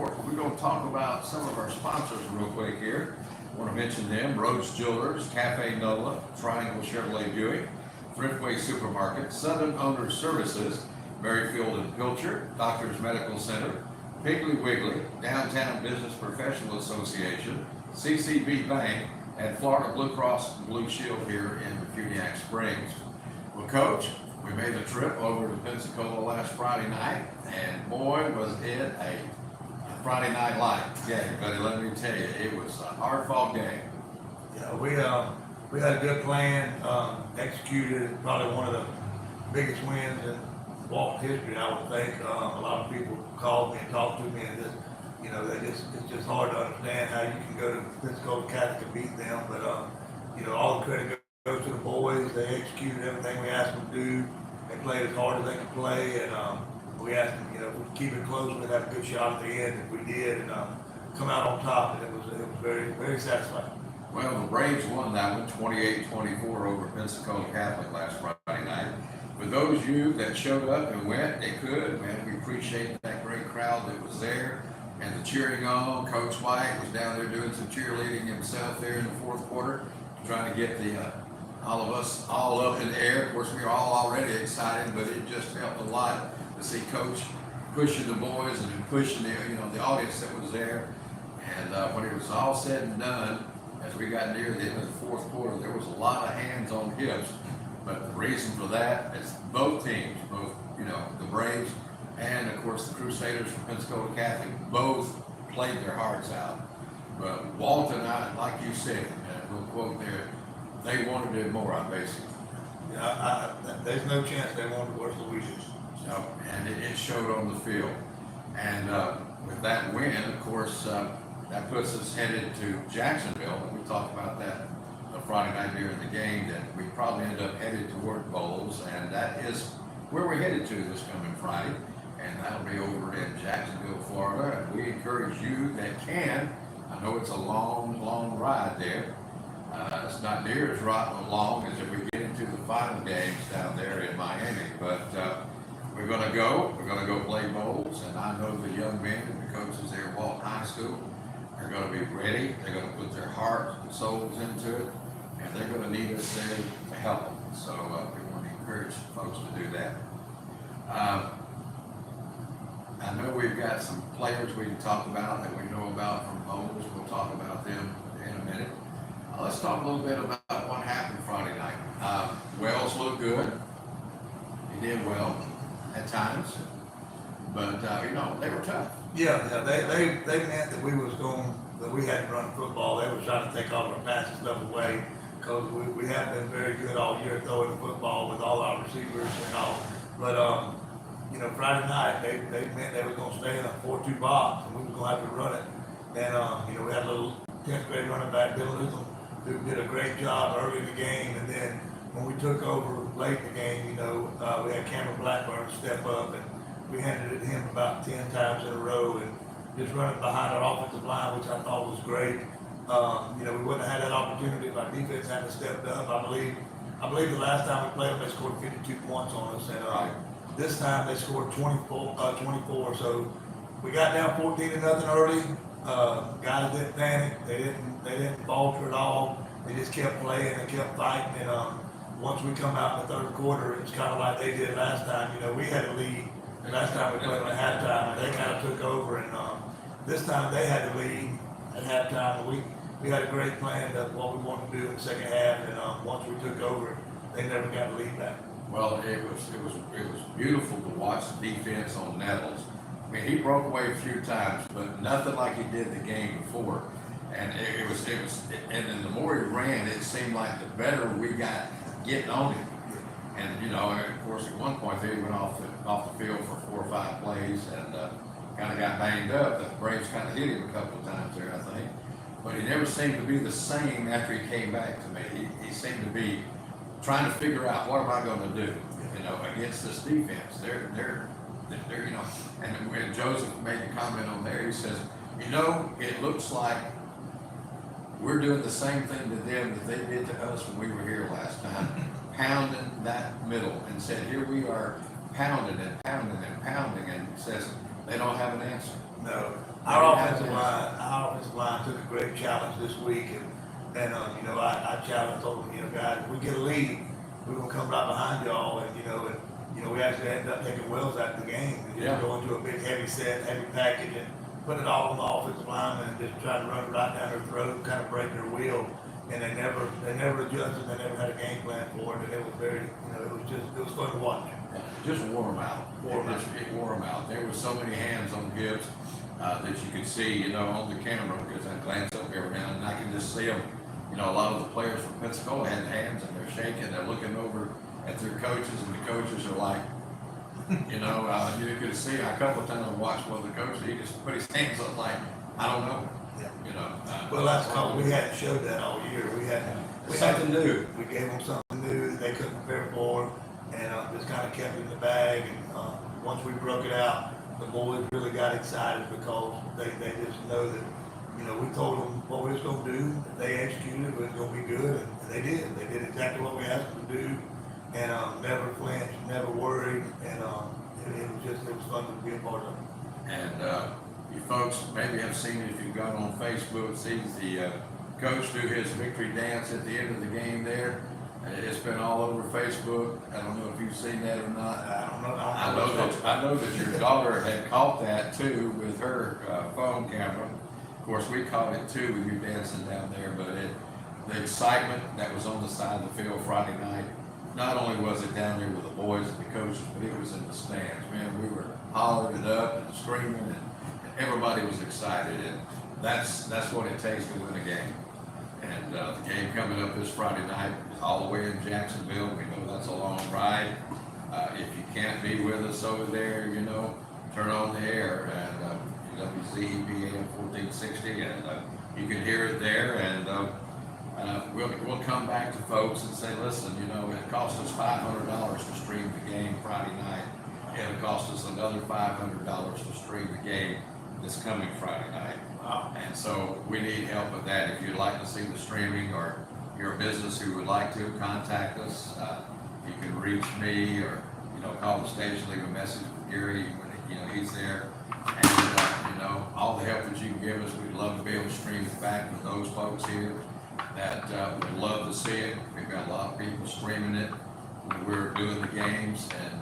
report. We're going to talk about some of our sponsors real quick here. I want to mention them: Rhodes Jewelers, Cafe Nola, Triangle Chevrolet Buick, Thriftway Supermarket, Southern Owners Services, Merrifield and Pilcher, Doctors Medical Center, Piggly Wiggly, Downtown Business Professional Association, CCB Bank, and Florida Blue Cross and Blue Shield here in Funiac Springs. Well, Coach, we made a trip over to Pensacola last Friday night, and boy, was it a Friday night light game. But let me tell you, it was a hard-fought game. Yeah, we had a good plan, executed probably one of the biggest wins in walk history, I would think. A lot of people called me and talked to me, and just, it's just hard to understand how you can go to Pensacola Catholic and beat them. But all the credit goes to the boys. They executed everything we asked them to do. They played as hard as they could play, and we asked them, if we keep it close, we'd have a good shot at the end. If we did, and come out on top, and it was very, very satisfying. Well, the Braves won that one 28-24 over Pensacola Catholic last Friday night. For those of you that showed up and went, they could, man, we appreciate that great crowd that was there and the cheering on. Coach White was down there doing some cheerleading himself there in the fourth quarter, trying to get all of us all up in the air. Of course, we were all already excited, but it just helped a lot to see Coach pushing the boys and pushing the audience that was there. And when it was all said and done, as we got near the end of the fourth quarter, there was a lot of hands on hips. But the reason for that is both teams, the Braves and of course the Crusaders from Pensacola Catholic, both played their hearts out. But Walt and I, like you said, and we'll quote there, they wanted it more, basically. Yeah, there's no chance they wanted worse than we did. So, and it showed on the field. And with that win, of course, that puts us headed to Jacksonville, and we talked about that Friday night during the game, that we probably end up headed toward bowls, and that is where we're headed to this coming Friday, and that'll be over in Jacksonville, Florida. And we encourage you that can. I know it's a long ride there. It's not near as long as if we get into the final games down there in Miami, but we're going to go play bowls, and I know the young men and the coaches there at Walton High School are going to be ready. They're going to put their hearts and souls into it, and they're going to need us there to help them. So we want to encourage folks to do that. I know we've got some players we can talk about that we know about from bowls. We'll talk about them in a minute. Let's talk a little bit about what happened Friday night. Wells looked good. He did well at times, but they were tough. Yeah, they meant that we had to run football. They were trying to take all our passing stuff away, because we have been very good all year throwing the football with all our receivers and all. But Friday night they meant they were going to stay in a 4-2 box, and we were going to have to run it. And we had a little 10th grade running back, Dylan Newsom, who did a great job early in the game. And then when we took over late in the game, we had Cameron Blackburn step up, and we handed it to him about 10 times in a row, and just running behind our offensive line, which I thought was great. We wouldn't have had that opportunity if our defense hadn't stepped up. I believe the last time we played them, they scored 52 points on us, and this time they scored 24. So we got down 14-0 early. Guys didn't panic. They didn't falter at all. They just kept playing and kept fighting. And once we come out in the third quarter, it's kind of like they did last time. We had a lead. The last time we played them at halftime, and they kind of took over. And this time they had the lead at halftime. We had a great plan of what we wanted to do in the second half. And once we took over, they never got the lead back. Well, it was beautiful to watch the defense on Nettles. I mean, he broke away a few times, but nothing like he did the game before. And it was, and then the more he ran, it seemed like the better we got getting on him. And of course, at one point they went off the field for 4 or 5 plays and kind of got banged up. The Braves kind of hit him a couple of times there, I think. But he never seemed to be the same after he came back to me. He seemed to be trying to figure out, what am I going to do, against this defense? They're and when Joseph made a comment on there, he says, it looks like we're doing the same thing to them that they did to us when we were here last time, pounding that middle, and said, here we are pounding and pounding and pounding, and says, They don't have an answer. No, our offensive line took a great challenge this week, and you know, I challenged, told them, you know, guys, if we get a lead, we're gonna come right behind y'all, and we actually ended up taking Wells out of the game, and just go into a big heavy set, heavy package, and put it all on the offensive lineman, and just try to run it right down their throat, kind of break their wheel, and they never adjusted, they never had a game plan for it, and it was very, it was fun to watch. Just wore them out. It wore them out. There were so many hands on Gibbs that you could see, on the camera, because I glance up every now and then, I can just see them. A lot of the players from Pensacola had hands and they're shaking, they're looking over at their coaches, and the coaches are like, you could see a couple of times I watched one of the coaches, he just put his hands up like, I don't know. Yeah. Well, that's because we hadn't showed that all year. We had something new. We gave them something new that they couldn't prepare for, and just kind of kept it in the bag. And once we broke it out, the boys really got excited because they just know that, we told them what we was going to do. They executed, it was going to be good, and they did. They did exactly what we asked them to do, and never flinched, never worried, and it was fun to be a part of it. And you folks maybe have seen it if you've gone on Facebook, sees the coach do his victory dance at the end of the game there. It's been all over Facebook. I don't know if you've seen that or not. I don't know. I know that your daughter had caught that too with her phone camera. Of course, we caught it too with you dancing down there, but the excitement that was on the side of the field Friday night, not only was it down there with the boys and the coaches, but it was in the stands. Man, we were hollering it up and screaming, and everybody was excited, and that's what it takes to win a game. And the game coming up this Friday night is all the way in Jacksonville. We know that's a long ride. If you can't be with us over there, turn on the air and WZEB AM 1460, and you can hear it there. And we'll come back to folks and say, listen, it cost us $500 to stream the game Friday night. It'll cost us another $500 to stream the game this coming Friday night. And so we need help with that. If you'd like to see the streaming, or you're a business who would like to, contact us. You can reach me, or call the station, leave a message with Gary when he's there. And all the help that you can give us, we'd love to be able to stream it back with those folks here that would love to see it. We've got a lot of people streaming it when we're doing the games, and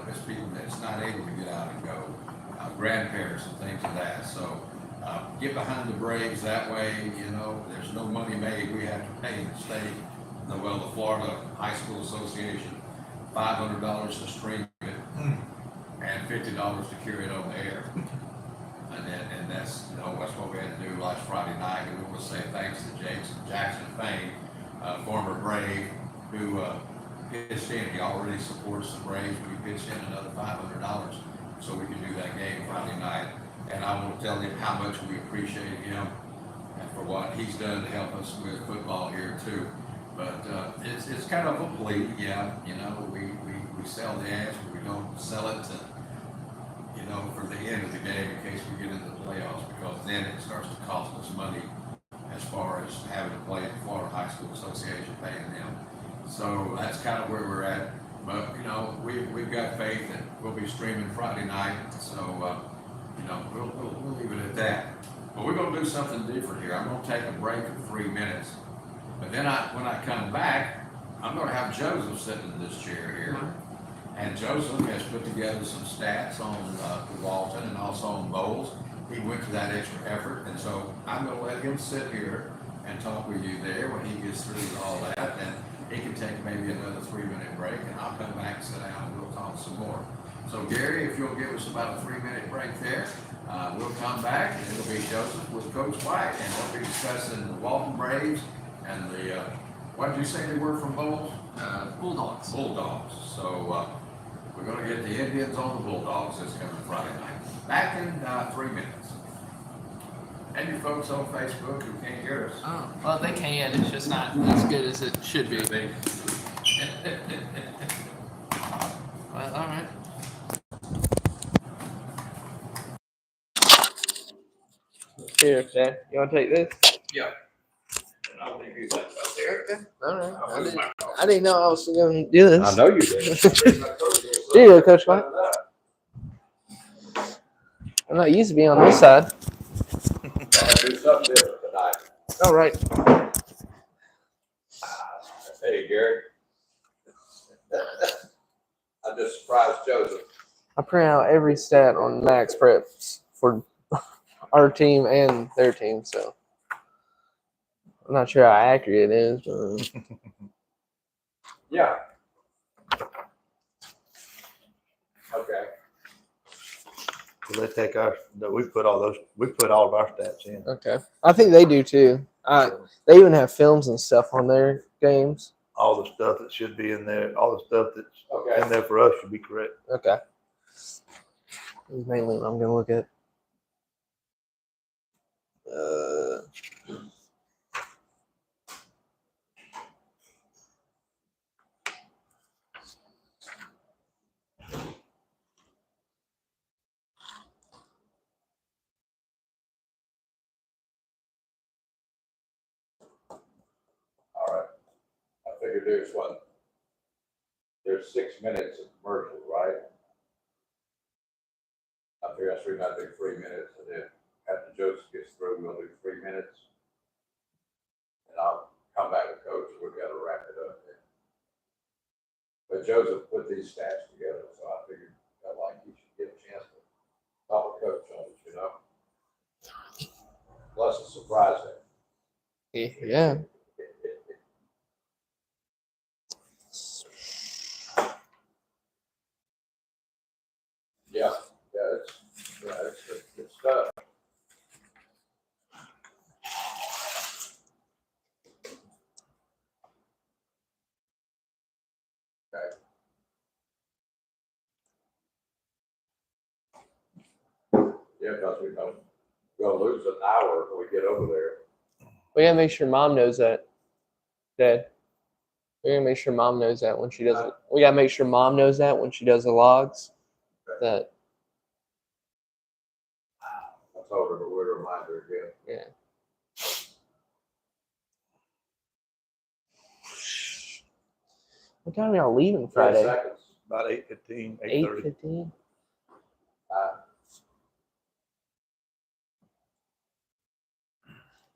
there's people that's not able to get out and go, grandparents and things of that. So get behind the Braves that way. There's no money made. We have to pay the state, the Florida High School Association, $500 to stream it and $50 to carry it on the air. And that's what we had to do last Friday night. And we want to say thanks to Jackson Fain, former Brave, who pitched in. He already supports the Braves, but he pitched in another $500 so we can do that game Friday night. And I want to tell him how much we appreciate him and for what he's done to help us with football here too. But it's kind of a plea, we sell the ads, but we don't sell it to, for the end of the game in case we get into the playoffs, because then it starts to cost us money as far as having to play at the Florida High School Association, paying them. So that's kind of where we're at. But, we've got faith that we'll be streaming Friday night. So, we'll leave it at that. But we're going to do something different here. I'm going to take a break of 3 minutes. But then when I come back, I'm going to have Joseph sitting in this chair here. And Joseph has put together some stats on Walton and also on Bowles. He went to that extra effort. And so I'm going to let him sit here and talk with you there when he gets through all that. And he can take maybe another 3-minute break, and I'll come back and sit down and we'll talk some more. So Gary, if you'll give us about a 3-minute break there, we'll come back, and it'll be Joseph with Coach White, and we'll be discussing the Walton Braves and the, what did you say they were from Bowles? Bulldogs. Bulldogs. So we're going to get the Indians on the Bulldogs this coming Friday night. Back in 3 minutes. And your folks on Facebook who can't hear us. Oh, well, they can. It's just not as good as it should be. Well, all right. Here, Dad. You want to take this? Yeah. And I'll leave you that up there. Okay. All right. I didn't know I was going to do this. I know you did. Do you, Coach White? I'm not used to being on this side. Do something different tonight. All right. Hey, Gary. I'm just surprised Joseph. I print out every stat on Max Preps for our team and their team, so I'm not sure how accurate it is. But Yeah. Okay. So they take we put all of our stats in. okay, I think they do too. They even have films and stuff on their games. All the stuff that should be in there, all the stuff that's Okay. in there for us should be correct. Okay, that's mainly what I'm gonna look at. All right. I figured there's 6 minutes of commercial, right? I figure that's 3 minutes, and then after Joseph gets through, we'll do 3 minutes. And I'll come back with Coach, we've got to wrap it up then. But Joseph put these stats together, so I figured that like you should get a chance to talk to Coach on it, you know? Plus a surprise thing. Yeah. Yeah, it's good stuff. Okay. Yeah, because we're gonna lose an hour when we get over there. We gotta make sure Mom knows that, Dad. We gotta make sure Mom knows that when she does it. We gotta make sure Mom knows that when she does the logs. That I told her, but we'll remind her again. yeah. What time are y'all leaving 30 Friday? seconds. About 8:15, 8:30. 8:15.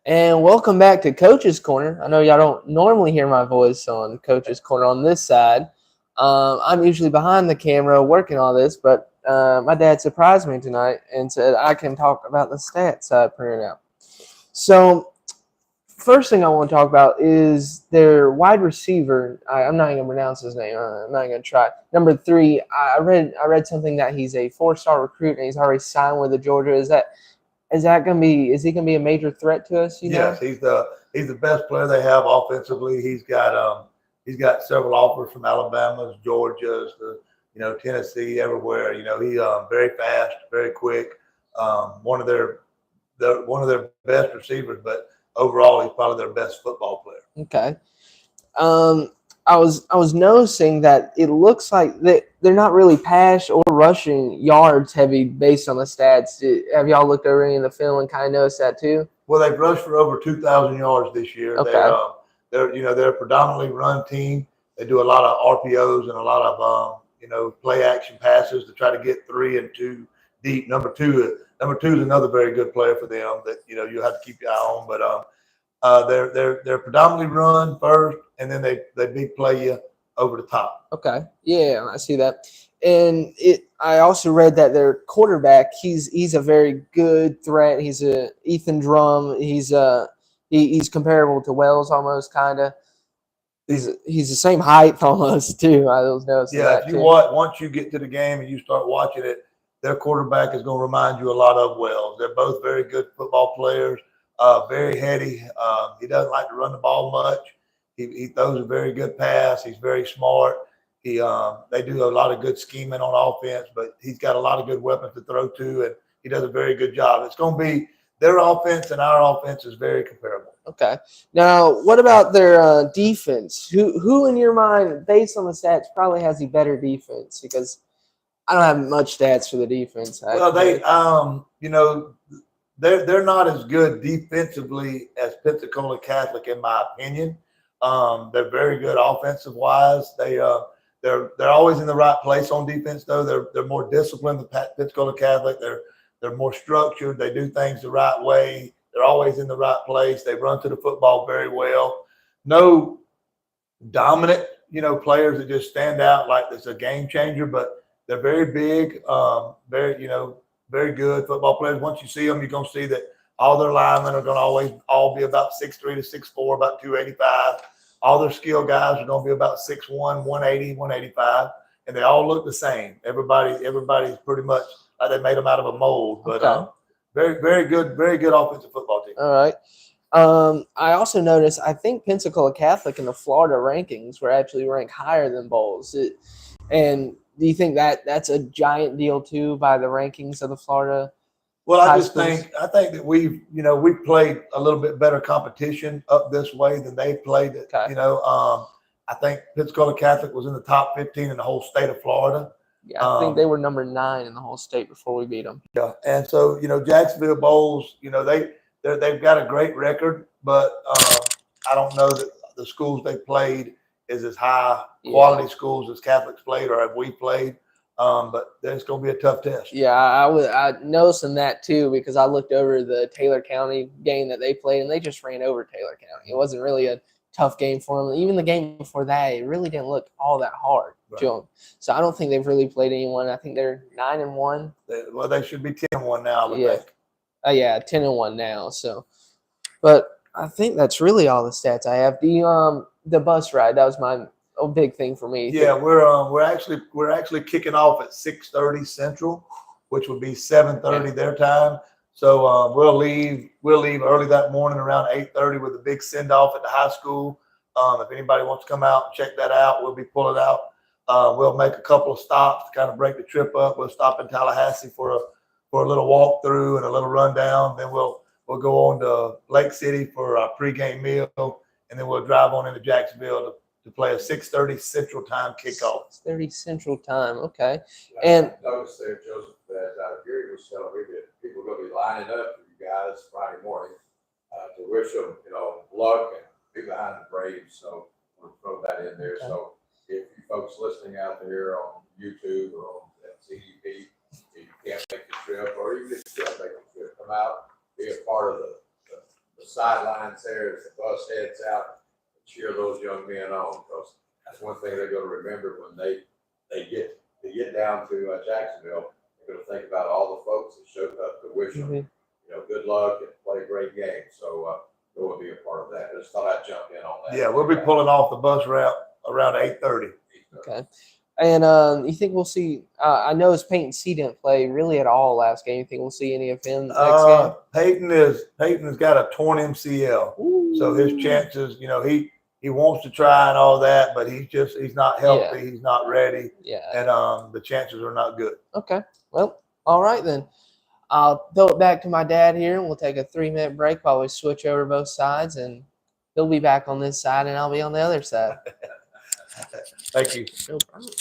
And welcome back to Coach's Corner. I know y'all don't normally hear my voice on Coach's Corner on this side. I'm usually behind the camera working all this, but my dad surprised me tonight and said I can talk about the stats I printed out. So first thing I want to talk about is their wide receiver. I'm not going to pronounce his name. I'm not going to try. Number 3. I read something that he's a 4-star recruit and he's already signed with the Georgia. Is he gonna be a major threat to us? Yes, he's the best player they have offensively. He's got several offers from Alabama, Georgia, Tennessee, everywhere. He's very fast, very quick. One of their best receivers, but overall he's probably their best football player. Okay. I was noticing that it looks like they're not really pass or rushing yards heavy based on the stats. Have y'all looked over any of the film and kind of noticed that too? Well, they've rushed for over 2,000 yards this year. Okay. They're a predominantly run team. They do a lot of RPOs and a lot of play action passes to try to get 3 and 2 deep. Number two is another very good player for them that you have to keep your eye on. But they're predominantly run first, and then they big play you over the top. Okay. Yeah, I see that. And I also read that their quarterback, he's a very good threat. He's a Ethan Drum. He's comparable to Wells almost, kind of. He's the same height almost too. I was noticing that. Yeah, if you once you get to the game and you start watching it, their quarterback is going to remind you a lot of Wells. They're both very good football players. Very heady. He doesn't like to run the ball much. He throws a very good pass. He's very smart. They do a lot of good scheming on offense, but he's got a lot of good weapons to throw to, and he does a very good job. It's going to be their offense and our offense is very comparable. Okay. Now, what about their defense? Who in your mind, based on the stats, probably has the better defense? Because I don't have much stats for the defense. Well, they're not as good defensively as Pensacola Catholic, in my opinion. They're very good offensive wise. They're always in the right place on defense, though. They're more disciplined than Pensacola Catholic. They're more structured. They do things the right way. They're always in the right place. They run to the football very well. No dominant, players that just stand out like it's a game changer, but they're very big, very good football players. Once you see them, you're going to see that all their linemen are going to always all be about 6'3" to 6'4", about 285. All their skill guys are going to be about 6'1", 180, 185, and they all look the same. Everybody's pretty much like they made them out of a mold, but Okay. very good offensive football team. All right. I also noticed, I think Pensacola Catholic in the Florida rankings were actually ranked higher than Bowles. And do you think that that's a giant deal too by the rankings of the Florida? Well, I think that we've played a little bit better competition up this way than they played it. Okay. I think Pensacola Catholic was in the top 15 in the whole state of Florida. Yeah, I think they were number 9 in the whole state before we beat them. Yeah, and so Jacksonville Bowles, they've got a great record, but I don't know that the schools they played is as high quality schools as Catholics played or have we played. But it's going to be a tough test. Yeah, I noticing that too because I looked over the Taylor County game that they played and they just ran over Taylor County. It wasn't really a tough game for them. Even the game before that, it really didn't look all that hard to them. So I don't think they've really played anyone. I think they're 9-1. Well, they should be 10-1 now. Yeah, 10-1 now. So, but I think that's really all the stats I have. The bus ride, that was my big thing for me. Yeah, we're actually kicking off at 6:30 Central, which would be 7:30 their time. So we'll leave early that morning around 8:30 with a big send off at the high school. If anybody wants to come out and check that out, we'll be pulling out. We'll make a couple of stops to kind of break the trip up. We'll stop in Tallahassee for a little walkthrough and a little rundown. Then we'll go on to Lake City for our pregame meal, and then we'll drive on into Jacksonville to play a 6:30 Central Time kickoff. 6:30 Central Time, okay. And I noticed there, Joseph, that Gary was telling me that people are going to be lining up for you guys Friday morning to wish them, luck and be behind the Braves. So we'll throw that in there. Okay. So if you folks listening out there on YouTube or on CDP, if you can't make the trip, or even if you can't make the trip, come out, be a part of the sidelines there as the bus heads out. Cheer those young men on, because that's one thing they're going to remember when they get down to Jacksonville. They're going to think about all the folks that showed up to wish them, good luck and play a great game. So we'll be a part of that. I just thought I'd jump in on that. Yeah, we'll be pulling off the bus route around 8:30. Okay. And you think we'll see? I noticed Peyton C didn't play really at all last game. You think we'll see any of him next game? Peyton has got a torn MCL, so his chances, he wants to try and all that, but he's not healthy. Yeah. He's not ready. Yeah. And the chances are not good. Okay. Well, all right then. I'll throw it back to my dad here, and we'll take a 3-minute break while we switch over both sides, and he'll be back on this side, and I'll be on the other side. Thank you. No problem.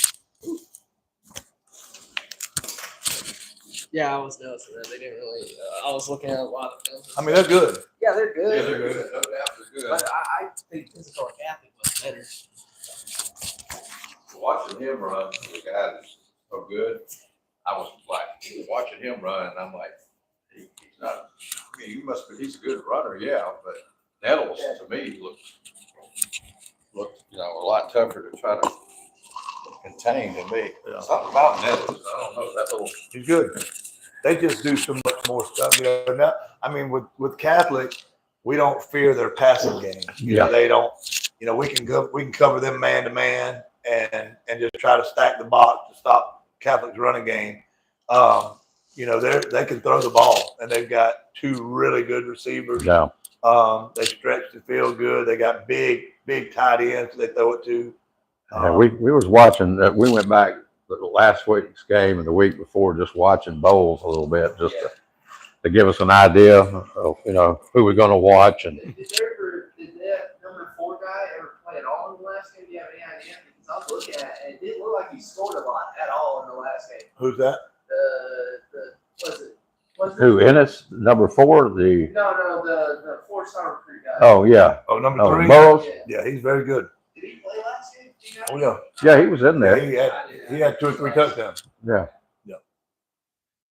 Yeah, I was noticing that they didn't really. I was looking at a lot of them. I mean, they're good. Yeah, they're good. Yeah, they're good. No doubt they're good. But I think Pensacola Catholic was better. Watching him run, the guy that's so good, I was like, watching him run, and I'm like, he's not. I mean, he's a good runner, yeah, but Nettles to me looked a lot tougher to try to contain than me. Yeah. Something about Nettles, I don't know, that little. He's good. They just do so much more stuff. Now, I mean, with Catholic, we don't fear their passing game. They don't. We can cover them man to man and just try to stack the box to stop Catholic's running game. They can throw the ball, and they've got 2 really good receivers. Yeah. They stretch the field good. They got big tight ends they throw it to. We was watching that. We went back the last week's game and the week before, just watching Bowles a little bit, just to give us an idea of who we're going to watch. And Did that number 4 guy ever play at all in the last game? Do you have any idea? Because I was looking at it, and it didn't look like he scored a lot at all in the last game. Who's that? who, Ennis, number 4, the the 4-star recruit guy. oh yeah, Oh, number 3. Burrows. Yeah, he's very good. Did he play last game? Do you know? Oh yeah. Yeah, he was in there. He had 2 or 3 touchdowns. Yeah.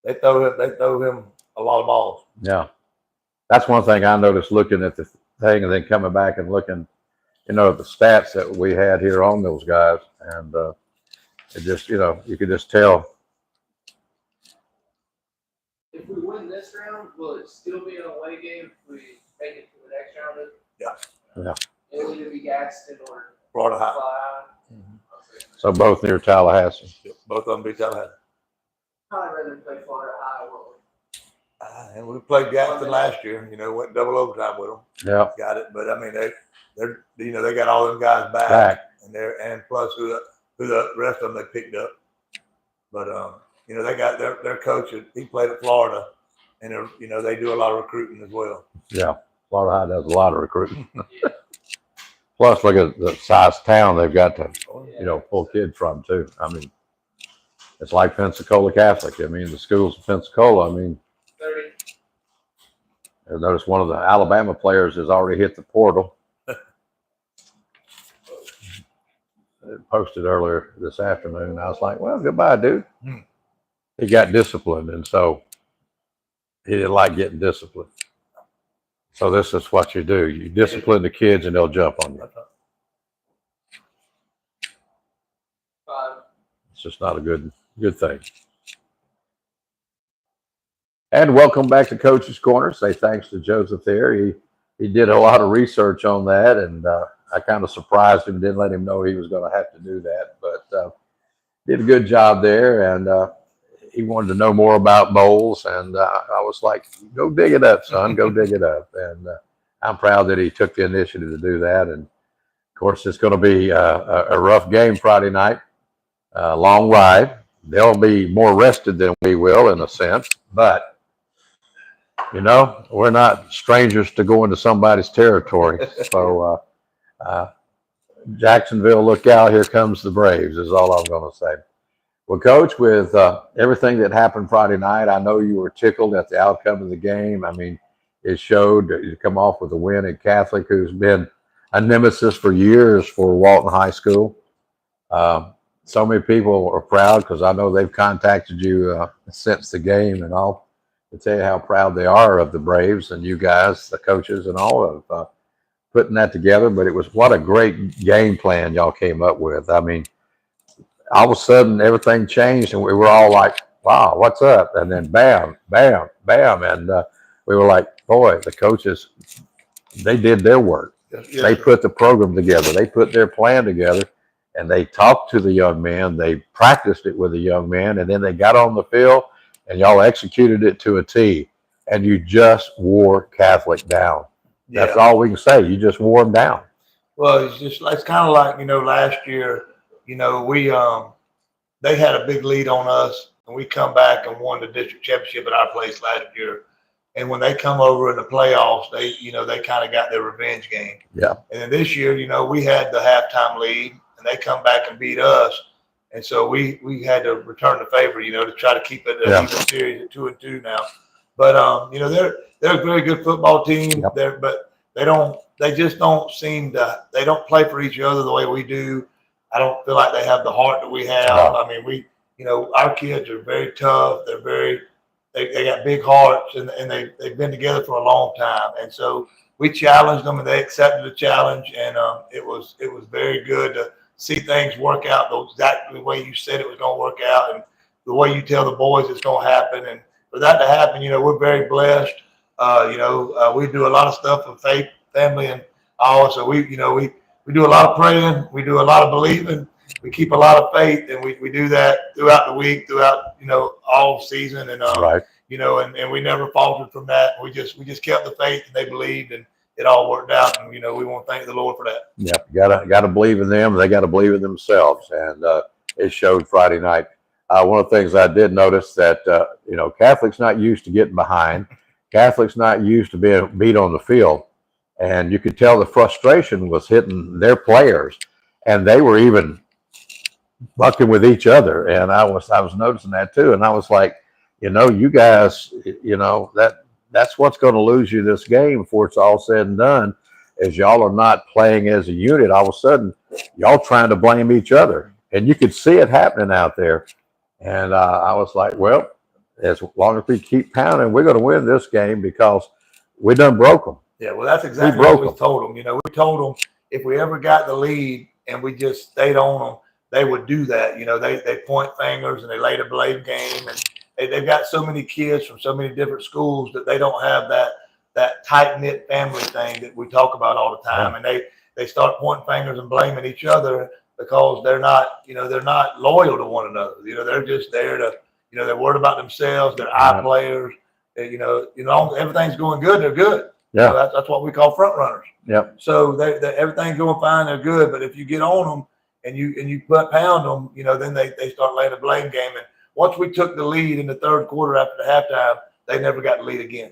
They throw him a lot of balls. Yeah. That's one thing I noticed looking at the thing and then coming back and looking, the stats that we had here on those guys. And it just, you could just tell. If we win this round, will it still be an away game if we make it to the next round? Yeah. It will either be Gadsden or Florida High. Florida. So both near Tallahassee. Both of them beat Tallahassee. I'd rather play Florida High. And we played Gadsden last year. Went double overtime with them. Yeah. Got it. But I mean, they got all them guys back. And plus who the rest of them they picked up. But they got their coach. He played at Florida, and they do a lot of recruiting as well. Yeah. Florida High does a lot of recruiting. Plus, look at the size town they've got to, pull kids from too. I mean, it's like Pensacola Catholic. I mean, the schools of Pensacola. I mean, 30. I noticed one of the Alabama players has already hit the portal. It posted earlier this afternoon. I was like, well, goodbye, dude. He got disciplined, and so he didn't like getting disciplined. So this is what you do. You discipline the kids, and they'll jump on you. It's just not a good thing. And welcome back to Coach's Corner. Say thanks to Joseph there. He did a lot of research on that, and I kind of surprised him, didn't let him know he was going to have to do that, but did a good job there. And he wanted to know more about bowls, and I was like, go dig it up, son, go dig it up. And I'm proud that he took the initiative to do that. And of course, it's going to be a rough game Friday night, long ride. They'll be more rested than we will in a sense, but we're not strangers to go into somebody's territory. So Jacksonville, look out, here comes the Braves is all I'm going to say. Well, Coach, with everything that happened Friday night, I know you were tickled at the outcome of the game. I mean, it showed that you come off with a win at Catholic, who's been a nemesis for years for Walton High School. So many people are proud because I know they've contacted you since the game, and I'll tell you how proud they are of the Braves and you guys, the coaches, and all of putting that together. But it was what a great game plan y'all came up with. I mean, all of a sudden everything changed, and we were all like, "Wow, what's up?" And then bam, bam, bam, and we were like, "Boy, the coaches, they did their work. Yes, they put the program together. They put their plan together." And they talked to the young man, they practiced it with the young man, and then they got on the field and y'all executed it to a T. And you just wore Catholic down. Yeah. That's all we can say. You just wore them down. Well, it's kind of like, last year, we they had a big lead on us, and we come back and won the district championship at our place last year. And when they come over in the playoffs, they kind of got their revenge game. Yeah. And then this year, we had the halftime lead, and they come back and beat us. And so we had to return the favor, to try to keep it an even series at 2-2 now. But they're a very good football team. Yep. But they just don't seem to. They don't play for each other the way we do. I don't feel like they have the heart that we have. No. I mean, our kids are very tough. They got big hearts, and they've been together for a long time. And so we challenged them, and they accepted the challenge. And it was very good to see things work out exactly the way you said it was going to work out, and the way you tell the boys it's going to happen. And for that to happen, we're very blessed. We do a lot of stuff with faith, family, and all. So we do a lot of praying. We do a lot of believing. We keep a lot of faith, and we do that throughout the week, throughout all season, and Right. And we never faltered from that. We just kept the faith, and they believed, and it all worked out. And we want to thank the Lord for that. Yep. Gotta believe in them. They got to believe in themselves, and it showed Friday night. One of the things I did notice that Catholic's not used to getting behind. Catholic's not used to being beat on the field, and you could tell the frustration was hitting their players, and they were even bucking with each other. And I was noticing that too, and I was like, you guys, that's what's going to lose you this game before it's all said and done, is y'all are not playing as a unit. All of a sudden, y'all trying to blame each other, and you could see it happening out there. And I was like, well, as long as we keep pounding, we're going to win this game because we done broke them. Yeah, well, that's exactly what we told them. You know, we told them if we ever got the lead and we just stayed on them, they would do that. You know, they point fingers and they lay the blame game, and they've got so many kids from so many different schools that they don't have that tight knit family thing that we talk about all the time, and they start pointing fingers and blaming each other because they're not loyal to one another. You know, they're just there to, you know, they're worried about themselves. They're eye players. You know, everything's going good. They're good. Yeah, you know, that's what we call front runners. Yep. So they everything's going fine. They're good. But if you get on them and you pound them, you know, then they start laying a blame game. And once we took the lead in the third quarter after the halftime, they never got the lead again.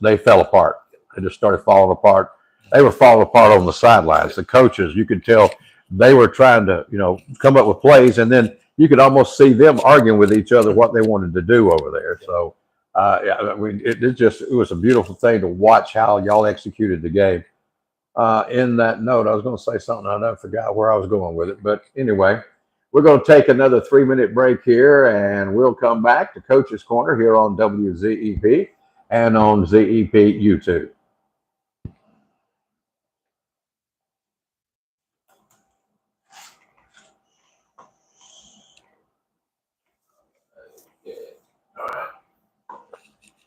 They fell apart. They just started falling apart. They were falling apart on the sidelines. The coaches, you could tell they were trying to, you know, come up with plays, and then you could almost see them arguing with each other what they wanted to do over there. So, it was a beautiful thing to watch how y'all executed the game. In that note, I was going to say something. I forgot where I was going with it. But anyway, we're going to take another 3-minute break here, and we'll come back to Coach's Corner here on WZEP and on ZEP YouTube.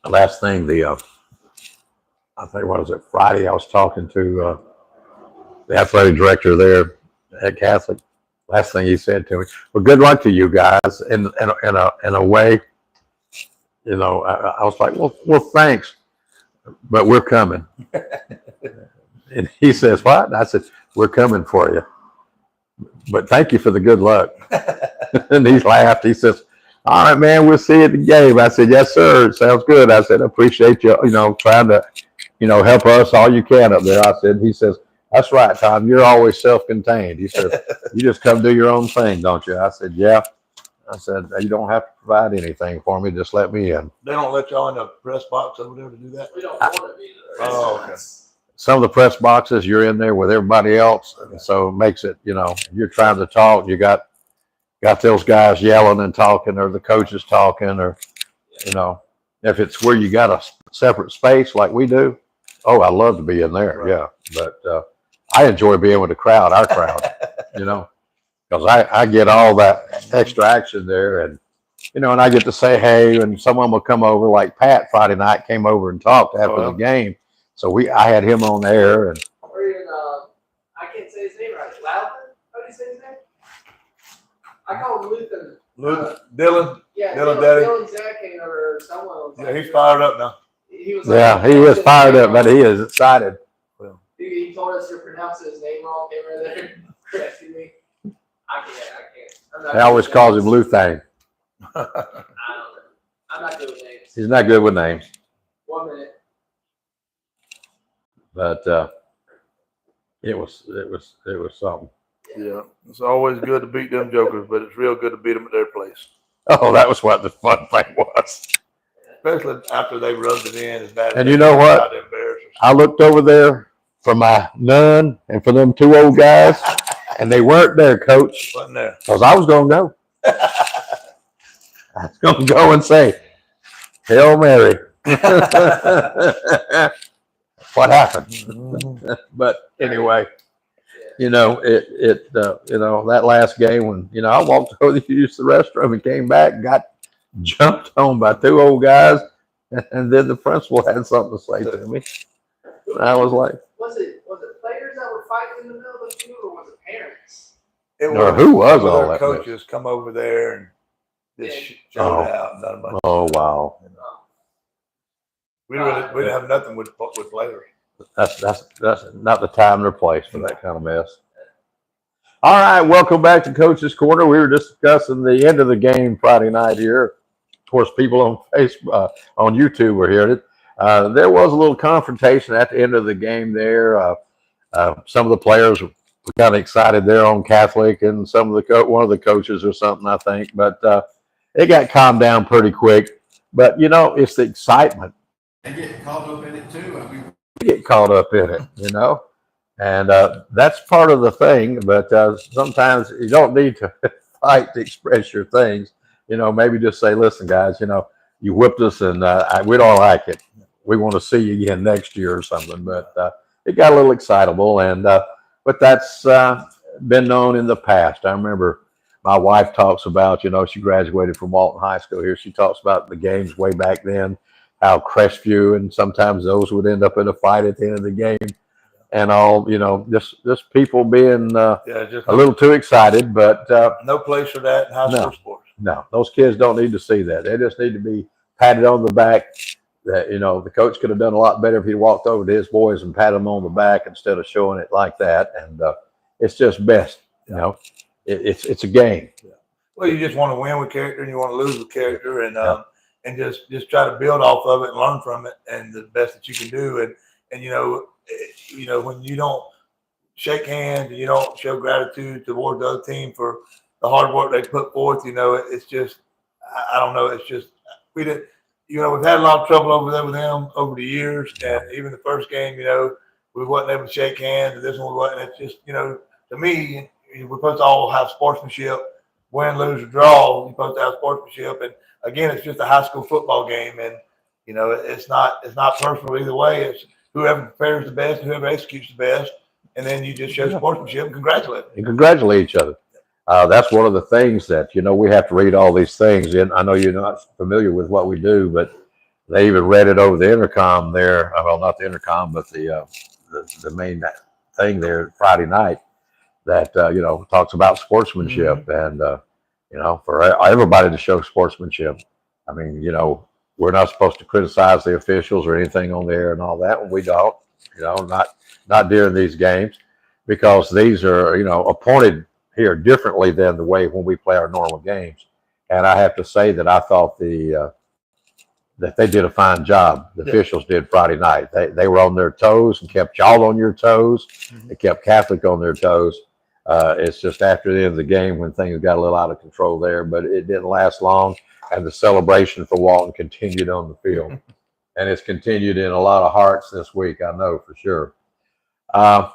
Last thing, I think, what was it, Friday, I was talking to the athletic director there at Catholic. Last thing he said to me, well, good luck to you guys. In a way, you know, I was like, well, thanks, but we're coming. And he says, what? And I said, we're coming for you, but thank you for the good luck. And he laughed. He says, all right, man, we'll see you at the game. I said, yes, sir. It sounds good. I said, I appreciate you, you know, trying to, you know, help us all you can up there. I said, he says, that's right, Tom. You're always self-contained. He said, you just come do your own thing, don't you? I said, yeah. I said, you don't have to provide anything for me. Just let me in. They don't let y'all in the press box over there to do that? We don't want to be there. Oh, okay. Some of the press boxes, you're in there with everybody else. And so it makes it, you know, you're trying to talk. You got those guys yelling and talking, or the coaches talking, or, you know, if it's where you got a separate space like we do, oh, I love to be in there. Right. Yeah. But I enjoy being with the crowd, our crowd, you know, because I get all that extra action there, and, you know, and I get to say, hey, and someone will come over, like Pat Friday night came over and talked after the game. So I had him on air, and Or even, I can't say his name right. Loudon? How do you say his name? I call him Luther. Dylan? Yeah, Dylan Daddy? Dylan Zach came over, or someone was Yeah, he's fired up now. He was yeah, he was fired up, but he is excited. He told us to pronounce his name wrong, came over there, corrected me. I can't. They always calls him Luthang. I don't know. I'm not good with names. He's not good with names. 1 minute. But it was something. Yeah, it's always good to beat them jokers, but it's real good to beat them at their place. Oh, that was what the fun thing was. Especially after they rubbed it in as bad as And you know what? I looked over there for my nun and for them two old guys, and they weren't there, Coach. Wasn't there? Because I was going to go. I was going to go and say, Hail Mary. What happened? But anyway, you know, you know, that last game when, you know, I walked over to use the restroom and came back and got jumped on by two old guys, and then the principal had something to say to me. And I was like, Was it players that were fighting in the middle of the field, or was it parents? Or who was some of all their that coaches come over there and just showed out. And done a bunch oh, wow. we didn't have nothing with players. That's not the time or place for that kind of mess. All right, welcome back to Coach's Corner. We were discussing the end of the game Friday night here. Of course, people on Facebook, on YouTube were hearing it. There was a little confrontation at the end of the game there. Some of the players were kind of excited there on Catholic, and some of one of the coaches or something, I think. But it got calmed down pretty quick. But, you know, it's the excitement. They get caught up in it too. I mean, We get caught up in it, you know. And that's part of the thing, but sometimes you don't need to fight to express your things. You know, maybe just say, listen, guys, you know, you whipped us, and we don't like it. We want to see you again next year or something. But it got a little excitable, and but that's been known in the past. I remember my wife talks about, she graduated from Walton High School here. She talks about the games way back then, how Crestview, and sometimes those would end up in a fight at the end of the game, and all, just people being Just a little too excited. But no place for that in high No. school sports. no, those kids don't need to see that. They just need to be patted on the back. That the coach could have done a lot better if he walked over to his boys and patted them on the back instead of showing it like that. And it's just best, it's a game. Well, you just want to win with character, and you want to lose with character, and just try to build off of it and learn from it, and the best that you can do. And when you don't shake hands and you don't show gratitude toward the other team for the hard work they put forth, it's just, I don't know, it's just, we didn't. We've had a lot of trouble over there with them over the years, and even the first game, we wasn't able to shake hands, and this one we wasn't. It's just, to me, we're supposed to all have sportsmanship, win, lose, or draw. You're supposed to have sportsmanship, and again, it's just a high school football game, and it's not personal either way. It's whoever prepares the best, whoever executes the best, and then you just show sportsmanship and congratulate them. And congratulate each other. That's one of the things that, we have to read all these things in. I know you're not familiar with what we do, but they even read it over the intercom there. Well, not the intercom, but the main thing there Friday night that, talks about sportsmanship and, for everybody to show sportsmanship. I mean, we're not supposed to criticize the officials or anything on there and all that. And we don't, not during these games, because these are, appointed here differently than the way when we play our normal games. And I have to say that I thought that they did a fine job. The officials did Friday night. They were on their toes and kept y'all on your toes. They kept Catholic on their toes. It's just after the end of the game when things got a little out of control there, but it didn't last long. And the celebration for Walton continued on the field. And it's continued in a lot of hearts this week, I know for sure.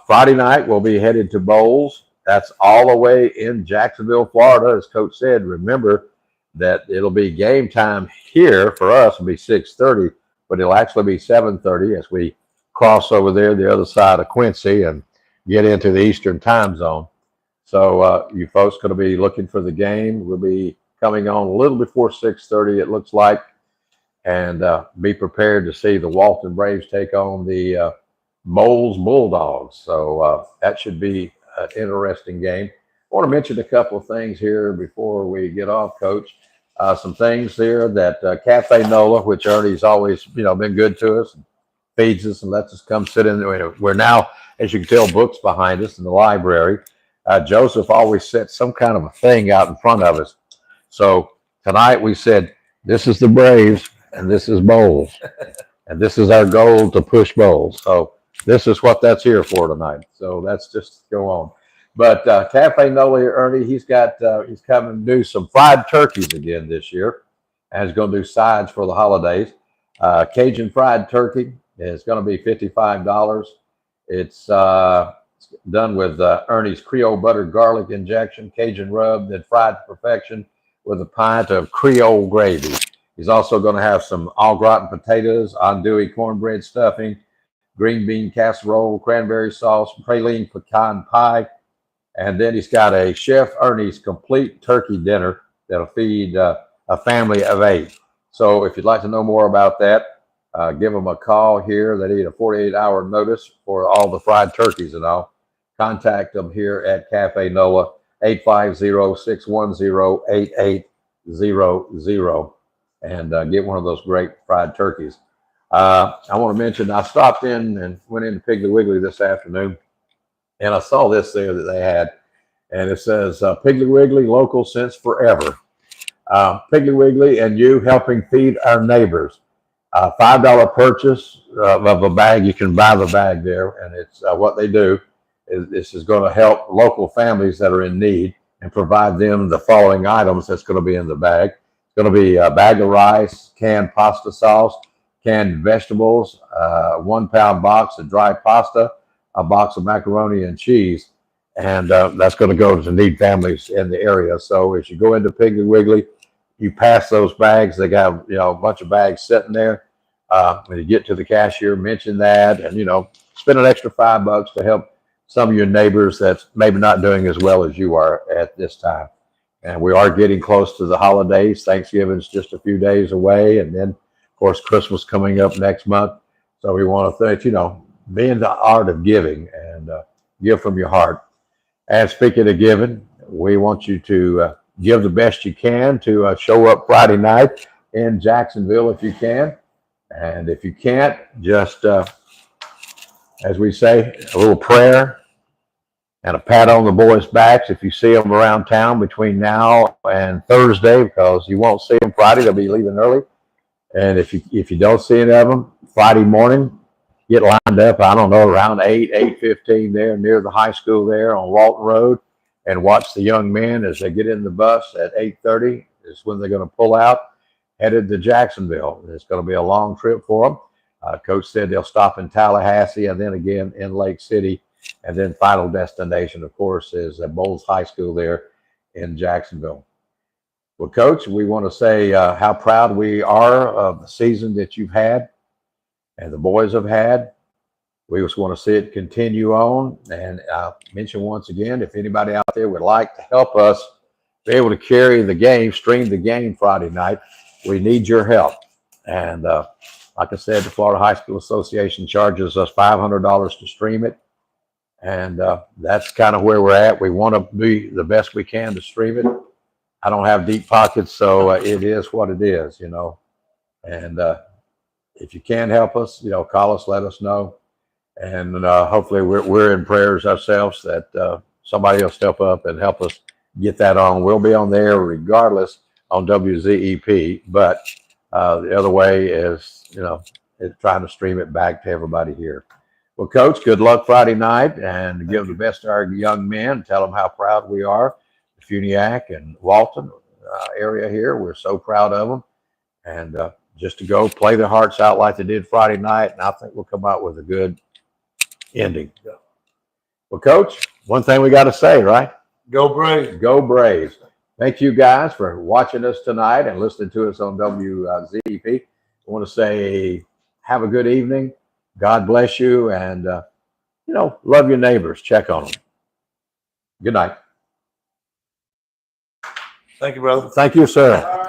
Friday night, we'll be headed to Bowles. That's all the way in Jacksonville, Florida. As Coach said, remember that it'll be game time here for us. It'll be 6:30, but it'll actually be 7:30 as we cross over there the other side of Quincy and get into the Eastern time zone. So you folks going to be looking for the game. We'll be coming on a little before 6:30, it looks like, and be prepared to see the Walton Braves take on the Bowles Bulldogs. So that should be an interesting game. I want to mention a couple of things here before we get off, Coach. Some things here that Cafe Nola, which Ernie's always, been good to us, and feeds us and lets us come sit in. We're now, as you can tell, books behind us in the library. Joseph always sets some kind of a thing out in front of us. So tonight we said, this is the Braves and this is Bowles. And this is our goal to push Bowles. So this is what that's here for tonight. So that's just go on. But Cafe Nola here, Ernie, he's coming to do some fried turkeys again this year. And he's going to do sides for the holidays. Cajun fried turkey is going to be $55. It's done with Ernie's Creole butter garlic injection, Cajun rub, then fried to perfection with a pint of Creole gravy. He's also going to have some au gratin potatoes, andouille cornbread stuffing, green bean casserole, cranberry sauce, praline pecan pie. And then he's got a Chef Ernie's complete turkey dinner that'll feed a family of 8. So if you'd like to know more about that, give them a call here. They need a 48-hour notice for all the fried turkeys and all. Contact them here at Cafe Nola, 850-610-8800, and get one of those great fried turkeys. I want to mention, I stopped in and went into Piggly Wiggly this afternoon, and I saw this there that they had, and it says, Piggly Wiggly, local since forever. Piggly Wiggly and you helping feed our neighbors. $5 purchase of a bag. You can buy the bag there, and it's what they do is this is going to help local families that are in need and provide them the following items that's going to be in the bag. It's going to be a bag of rice, canned pasta sauce, canned vegetables, 1 pound box of dry pasta, a box of macaroni and cheese, and that's going to go to need families in the area. So as you go into Piggly Wiggly, you pass those bags. They got, a bunch of bags sitting there. When you get to the cashier, mention that, and, spend an extra $5 to help some of your neighbors that's maybe not doing as well as you are at this time. And we are getting close to the holidays. Thanksgiving's just a few days away. And then, of course, Christmas coming up next month. So we want to thank, be in the art of giving and give from your heart. And speaking of giving, we want you to give the best you can to show up Friday night in Jacksonville if you can. And if you can't, just, as we say, a little prayer and a pat on the boys' backs if you see them around town between now and Thursday, because you won't see them Friday. They'll be leaving early. And if you don't see any of them Friday morning, get lined up, I don't know, around 8:15 there near the high school there on Walton Road, and watch the young men as they get in the bus at 8:30 is when they're going to pull out, headed to Jacksonville. It's going to be a long trip for them. Coach said they'll stop in Tallahassee and then again in Lake City. And then final destination, of course, is at Bowles High School there in Jacksonville. Well, Coach, we want to say how proud we are of the season that you've had and the boys have had. We just want to see it continue on. And I'll mention once again, if anybody out there would like to help us be able to carry the game, stream the game Friday night, we need your help. And like I said, the Florida High School Association charges us $500 to stream it. And that's kind of where we're at. We want to be the best we can to stream it. I don't have deep pockets, so it is what it is, And if you can help us, call us, let us know. And hopefully we're in prayers ourselves that somebody will step up and help us get that on. We'll be on there regardless on WZEP, but the other way is, trying to stream it back to everybody here. Well, Coach, good luck Friday night, and give the best to our young men. Tell them how proud we are, the Funiac and Walton area here. We're so proud of them. And just to go play their hearts out like they did Friday night, and I think we'll come out with a good ending. Well, Coach, one thing we got to say, right? Go Braves. Go Braves. Thank you guys for watching us tonight and listening to us on WZEP. I want to say have a good evening. God bless you, and, love your neighbors. Check on them. Good night. Thank you, brother. Thank you, sir.